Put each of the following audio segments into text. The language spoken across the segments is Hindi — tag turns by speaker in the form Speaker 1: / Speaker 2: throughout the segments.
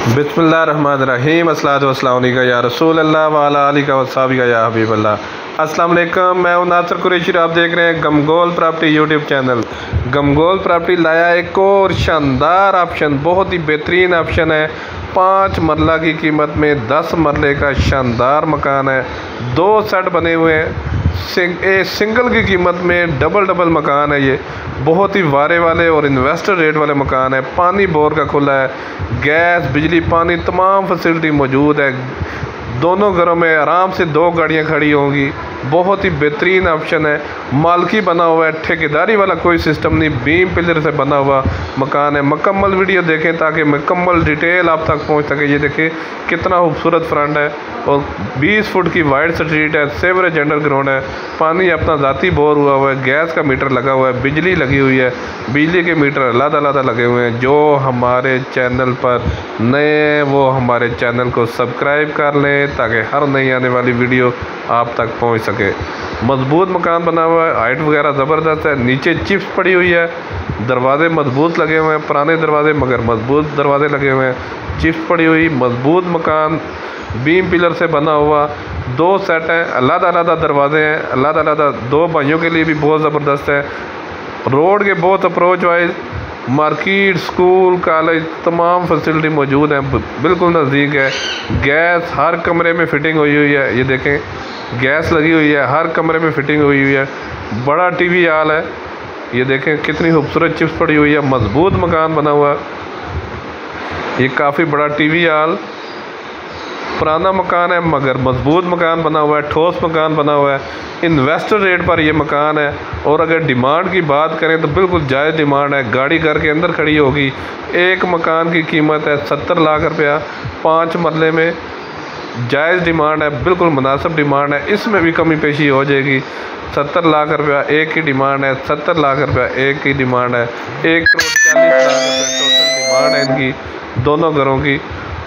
Speaker 1: बिस्मिल्लाहिर्रहमानिर्रहीम अस्सलातु वस्सलामु अलैका या रसूल अल्लाह व अला आलिका व सहाबिका या हबीब अल्लाह। अस्सलाम वालेकुम, मैं हूं नासिर कुरैशी। आप देख रहे हैं गमगोल प्रॉपर्टी यूट्यूब चैनल। गमगोल प्रॉपर्टी लाया एक और शानदार ऑप्शन, बहुत ही बेहतरीन ऑप्शन है। 5 मरला की कीमत में 10 मरले का शानदार मकान है। 2 सेट बने हुए हैं। सिंगल की कीमत में डबल मकान है। ये बहुत ही वारे वाले और इन्वेस्टर रेट वाले मकान है। पानी बोर का खुला है, गैस बिजली पानी तमाम फैसिलिटी मौजूद है। दोनों घरों में आराम से 2 गाड़ियां खड़ी होंगी। बहुत ही बेहतरीन ऑप्शन है। मालकी बना हुआ है, ठेकेदारी वाला कोई सिस्टम नहीं, बीम पिलर से बना हुआ मकान है। मुकम्मल वीडियो देखें ताकि मुकम्मल डिटेल आप तक पहुंच सके। ये देखें कितना खूबसूरत फ्रंट है और 20 फुट की वाइड स्ट्रीट है। सेवरेज अंडरग्राउंड है। पानी अपना ज़ाती बोर हुआ है। गैस का मीटर लगा हुआ है, बिजली लगी हुई है। बिजली के मीटर अलग लगे हुए हैं। जो हमारे चैनल पर नए वो हमारे चैनल को सब्सक्राइब कर लें ताकि हर नई आने वाली वीडियो आप तक पहुंच सके। मजबूत मकान बना हुआ है, हाइट वगैरह ज़बरदस्त है। नीचे चिप्स पड़ी हुई है, दरवाजे मजबूत लगे हुए हैं। पुराने दरवाजे मगर मजबूत दरवाजे लगे हुए हैं। चिप्स पड़ी हुई मजबूत मकान, बीम पिलर से बना हुआ। 2 सेट हैं, अलग दरवाजे हैं, अलग 2 भाइयों के लिए भी बहुत ज़बरदस्त है। रोड के बहुत approach wise market, school, college तमाम फैसिलिटी मौजूद हैं, बिल्कुल नज़दीक है। गैस हर कमरे में फिटिंग हुई है। ये देखें गैस लगी हुई है, हर कमरे में फिटिंग हुई है। बड़ा टीवी हॉल है। ये देखें कितनी खूबसूरत चिप्स पड़ी हुई है। मजबूत मकान बना हुआ। ये काफ़ी बड़ा टीवी हॉल, पुराना मकान है मगर मजबूत मकान बना हुआ है, ठोस मकान बना हुआ है। इन्वेस्टर रेट पर ये मकान है। और अगर डिमांड की बात करें तो बिल्कुल जायज़ डिमांड है। गाड़ी घर के अंदर खड़ी होगी। एक मकान की कीमत है 70 लाख रुपया। 5 मरले में जायज़ डिमांड है, बिल्कुल मुनासिब डिमांड है। इसमें भी कमी पेशी हो जाएगी। 70 लाख रुपया एक की डिमांड है। 70 लाख रुपया एक की डिमांड है। 1 करोड़ 40 लाख रुपया टोटल डिमांड है इनकी, दोनों घरों की।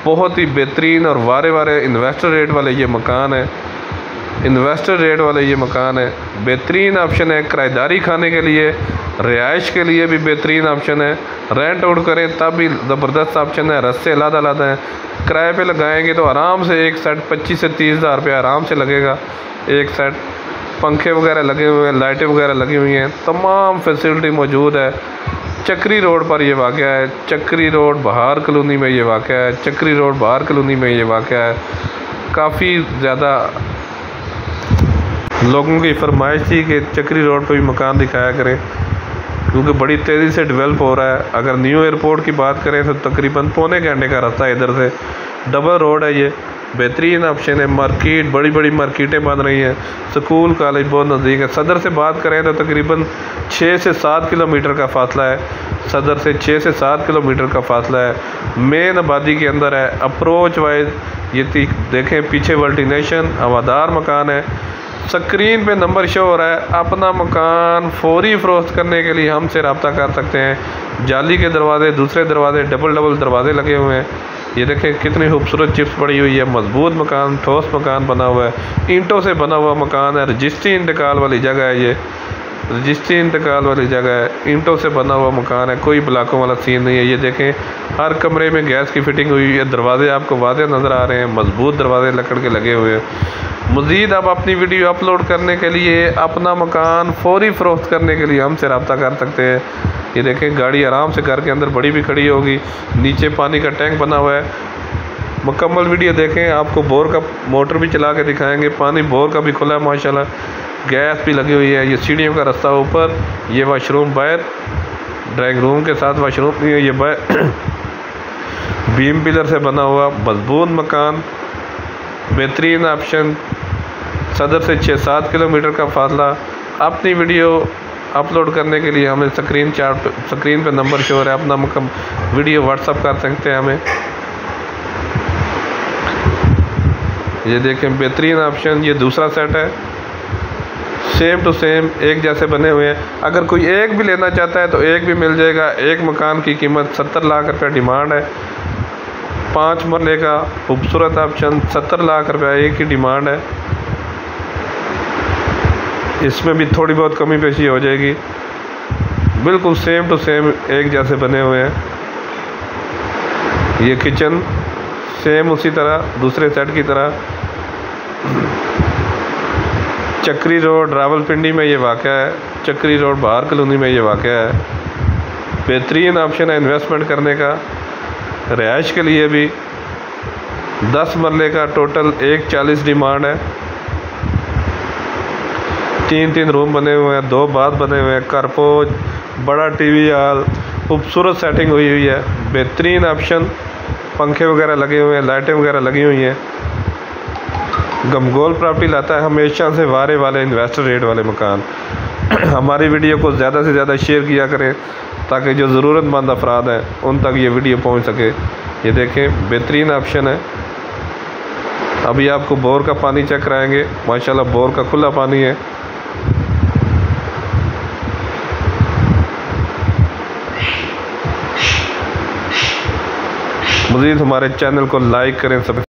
Speaker 1: बहुत ही बेहतरीन और वारे इन्वेस्टर रेट वाले ये मकान है। इन्वेस्टर रेट वाले ये मकान है। बेहतरीन ऑप्शन है। किराएदारी खाने के लिए, रिहाइश के लिए भी बेहतरीन ऑप्शन है। रेंट आउट करें तब भी ज़बरदस्त ऑप्शन है। रस्ते अलग हैं। किराए पे लगाएंगे तो आराम से एक सेट 25 से 30 हज़ार रुपया आराम से लगेगा। एक सेट पंखे वगैरह लगे हुए हैं, लाइटें वगैरह लगी हुई हैं, तमाम फैसिलिटी मौजूद है। चक्री रोड पर ये वाक़या है। चक्री रोड बहार कॉलोनी में ये वाक़या है। चक्री रोड बहार कॉलोनी में ये वाक़या है। काफ़ी ज़्यादा लोगों की फरमाइश थी कि चक्री रोड पर भी मकान दिखाया करें क्योंकि बड़ी तेज़ी से डेवलप हो रहा है। अगर न्यू एयरपोर्ट की बात करें तो तकरीबन पौने घंटे का रास्ता इधर से। डबल रोड है ये, बेहतरीन ऑप्शन है। मार्केट बड़ी मार्केटें बन रही हैं। स्कूल कॉलेज बहुत नज़दीक है। सदर से बात करें तो तकरीबन 6 से 7 किलोमीटर का फासला है। सदर से 6 से 7 किलोमीटर का फासला है। मेन आबादी के अंदर है। अप्रोच वाइज ये देखें पीछे वर्टिनेशन हवादार मकान है। स्क्रीन पे नंबर शो हो रहा है। अपना मकान फौरी फ़रोख्त करने के लिए हमसे रब्ता कर सकते हैं। जाली के दरवाजे, दूसरे दरवाजे, डबल दरवाजे लगे हुए हैं। ये देखें कितनी खूबसूरत चिप्स पड़ी हुई है। मजबूत मकान, ठोस मकान बना हुआ है। ईंटों से बना हुआ मकान है। रजिस्ट्री इंतकाल वाली जगह है। ये रजिस्ट्री इंतकाल वाली जगह है। ईंटों से बना हुआ मकान है, कोई ब्लॉकों वाला सीन नहीं है। ये देखें हर कमरे में गैस की फिटिंग हुई है। दरवाजे आपको वाज़ेह नज़र आ रहे हैं, मजबूत दरवाजे लकड़ के लगे हुए हैं। मज़ीद आप अपनी वीडियो अपलोड करने के लिए, अपना मकान फौरी फ़रोख्त करने के लिए हमसे रब्ता कर सकते हैं। ये देखें गाड़ी आराम से घर के अंदर बड़ी भी खड़ी होगी। नीचे पानी का टैंक बना हुआ है। मुकम्मल वीडियो देखें, आपको बोर का मोटर भी चला के दिखाएंगे। पानी बोर का भी खुला है माशाल्लाह। गैस भी लगी हुई है। ये सीढ़ियों का रास्ता ऊपर, ये वाशरूम बाहर, ड्राइंग रूम के साथ वाशरूम नहीं है। ये बाहर बीम पिलर से बना हुआ मजबूत मकान, बेहतरीन ऑप्शन। सदर से 6-7 किलोमीटर का फासला। अपनी वीडियो अपलोड करने के लिए हमें स्क्रीन पे नंबर शो है। अपना वीडियो व्हाट्सअप कर सकते हैं हमें। ये देखें बेहतरीन ऑप्शन। ये दूसरा सेट है। सेम टू सेम एक जैसे बने हुए हैं। अगर कोई एक भी लेना चाहता है तो एक भी मिल जाएगा। एक मकान की कीमत 70 लाख रुपया डिमांड है। 5 मरले का खूबसूरत ऑप्शन, 70 लाख रुपया एक की डिमांड है। इसमें भी थोड़ी बहुत कमी पेशी हो जाएगी। बिल्कुल सेम टू सेम एक जैसे बने हुए हैं। ये किचन सेम उसी तरह दूसरे सेट की तरह चक्री रोड रावलपिंडी में ये वाक़ है। चक्री रोड बाहर कॉलोनी में ये वाक़ है। बेहतरीन ऑप्शन है इन्वेस्टमेंट करने का। रिहाइश के लिए भी 10 मरले का टोटल 140 डिमांड है। 3 रूम बने हुए हैं, 2 बाथ बने हुए हैं, कारपोच, बड़ा टीवी हॉल, खूबसूरत सेटिंग हुई हुई है। बेहतरीन ऑप्शन, पंखे वगैरह लगे हुए हैं, लाइटें वगैरह लगी हुई हैं। गमगोल प्रॉपर्टी लाता है हमेशा से वारे वाले इन्वेस्टर रेट वाले मकान। हमारी वीडियो को ज़्यादा से ज़्यादा शेयर किया करें ताकि जो ज़रूरतमंद अफराद हैं उन तक ये वीडियो पहुंच सके। ये देखें बेहतरीन ऑप्शन है। अभी आपको बोर का पानी चेक कराएंगे। माशाल्लाह बोर का खुला पानी है। मज़ीद हमारे चैनल को लाइक करें, सब